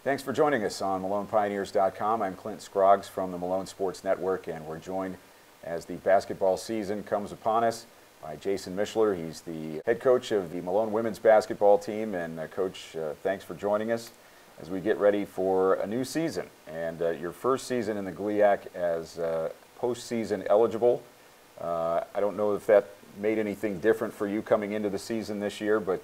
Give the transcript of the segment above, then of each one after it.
Thanks for joining us on MalonePioneers.com. I'm Clint Scroggs from the Malone Sports Network, and we're joined as the basketball season comes upon us by Jason Mischler. He's the head coach of the Malone women's basketball team. And Coach, thanks for joining us as we get ready for a new season. And your first season in the GLIAC as postseason eligible. I don't know if that made anything different for you coming into the season this year, but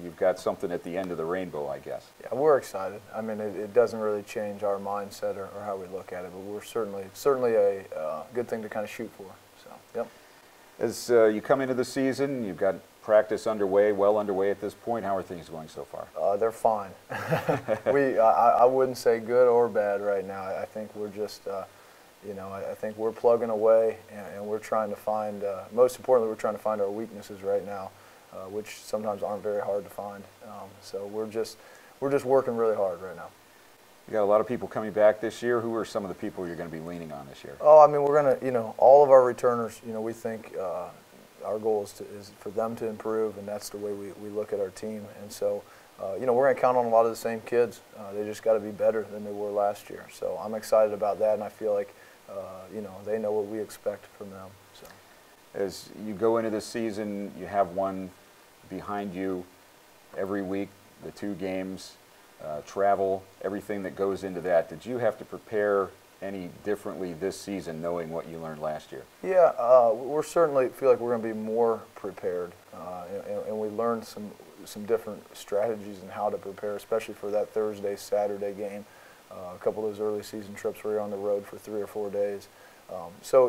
you've got something at the end of the rainbow, I guess. Yeah, we're excited. I mean, it doesn't really change our mindset or how we look at it, but we're certainly a good thing to kind of shoot for. So, yep. As you come into the season, you've got practice underway, well underway at this point. How are things going so far? They're fine. I wouldn't say good or bad right now. I think we're just I think we're plugging away, and we're trying to find, most importantly, we're trying to find our weaknesses right now, which sometimes aren't very hard to find. So we're just working really hard right now. You got a lot of people coming back this year. Who are some of the people you're going to be leaning on this year? Oh, I mean, we're going to, all of our returners, we think our goal is for them to improve, and that's the way we look at our team. And so, we're going to count on a lot of the same kids. They just got to be better than they were last year. So I'm excited about that, and I feel like they know what we expect from them. So, as you go into this season, you have one behind you every week, the 2 games, travel, everything that goes into that. Did you have to prepare any differently this season, knowing what you learned last year? Yeah, we're certainly feel like we're going to be more prepared, and we learned some different strategies and how to prepare, especially for that Thursday, Saturday game. A couple of those early season trips where you're on the road for 3 or 4 days. So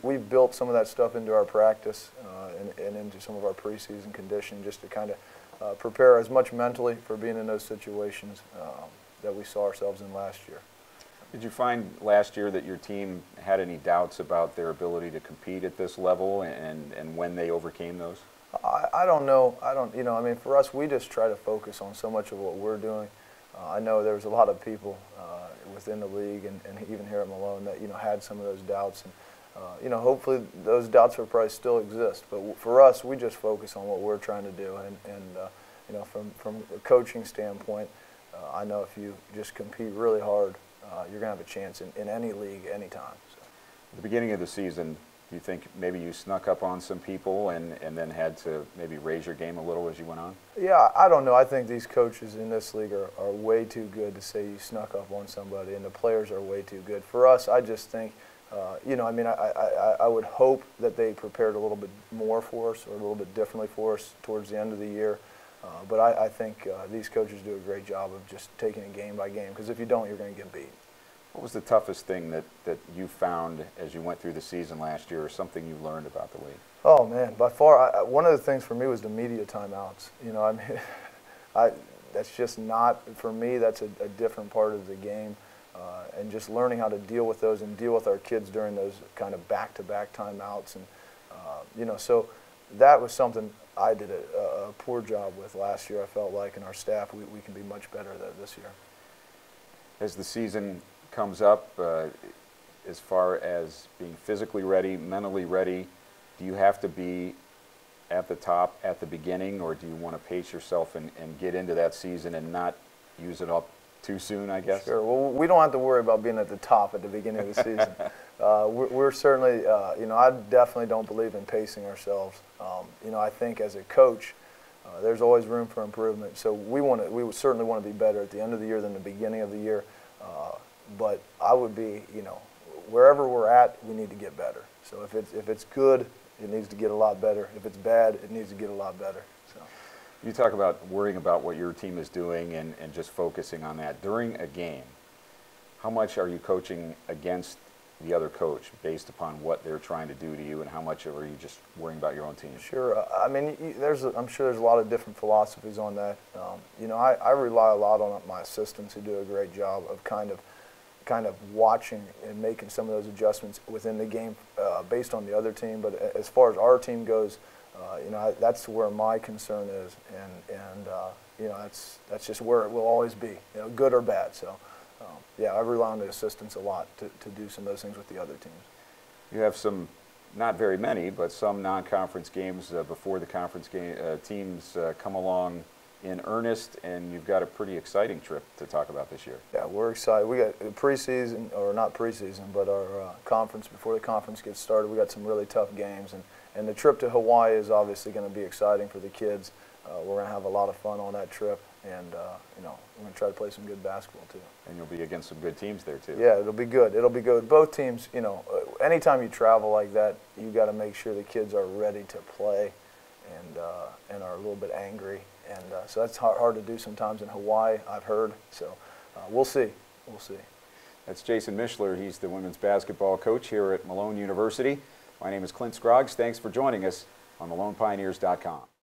we've built some of that stuff into our practice and into some of our preseason conditioning, just to kind of prepare as much mentally for being in those situations that we saw ourselves in last year. Did you find last year that your team had any doubts about their ability to compete at this level, and when they overcame those? I don't know. I mean, for us, we just try to focus on so much of what we're doing. I know there's a lot of people within the league and even here at Malone that had some of those doubts, and hopefully those doubts will probably still exist. But for us, we just focus on what we're trying to do, and from a coaching standpoint, I know if you just compete really hard, you're going to have a chance in any league, anytime. So. At the beginning of the season, do you think maybe you snuck up on some people and then had to maybe raise your game a little as you went on? Yeah, I don't know. I think these coaches in this league are way too good to say you snuck up on somebody, and the players are way too good. For us, I just think, I would hope that they prepared a little bit more for us or a little bit differently for us towards the end of the year. But I think these coaches do a great job of just taking it game by game, because if you don't, you're going to get beat. What was the toughest thing that you found as you went through the season last year, or something you learned about the league? Oh, man, by far, one of the things for me was the media timeouts. That's just not, for me, that's a different part of the game. And just learning how to deal with those and deal with our kids during those kind of back-to-back timeouts. And, so that was something I did a poor job with last year, I felt like, and our staff, we can be much better at that this year. As the season comes up, as far as being physically ready, mentally ready, do you have to be at the top at the beginning, or do you want to pace yourself and get into that season and not use it up too soon, I guess? Sure. Well, we don't have to worry about being at the top at the beginning of the season. We're certainly, I definitely don't believe in pacing ourselves. I think as a coach, there's always room for improvement. So we certainly want to be better at the end of the year than the beginning of the year. But I would be, wherever we're at, we need to get better. So if it's good, it needs to get a lot better. If it's bad, it needs to get a lot better. So. You talk about worrying about what your team is doing and just focusing on that. During a game, how much are you coaching against the other coach based upon what they're trying to do to you, and how much are you just worrying about your own team? Sure. I mean, I'm sure there's a lot of different philosophies on that. I rely a lot on my assistants, who do a great job of kind of watching and making some of those adjustments within the game based on the other team. But as far as our team goes, that's where my concern is, and that's just where it will always be, good or bad. So, yeah, I rely on the assistants a lot to do some of those things with the other teams. You have some, not very many, but some non-conference games before the conference teams come along in earnest, and you've got a pretty exciting trip to talk about this year. Yeah, we're excited. We got preseason, or not preseason, but our conference, before the conference gets started, we got some really tough games. And the trip to Hawaii is obviously going to be exciting for the kids. We're going to have a lot of fun on that trip, and we're going to try to play some good basketball too. And you'll be against some good teams there too. Yeah, it'll be good. It'll be good. Both teams, anytime you travel like that, you got to make sure the kids are ready to play, and are a little bit angry. And so that's hard to do sometimes in Hawaii, I've heard. So we'll see. We'll see. That's Jason Mishler. He's the women's basketball coach here at Malone University. My name is Clint Scroggs. Thanks for joining us on MalonePioneers.com.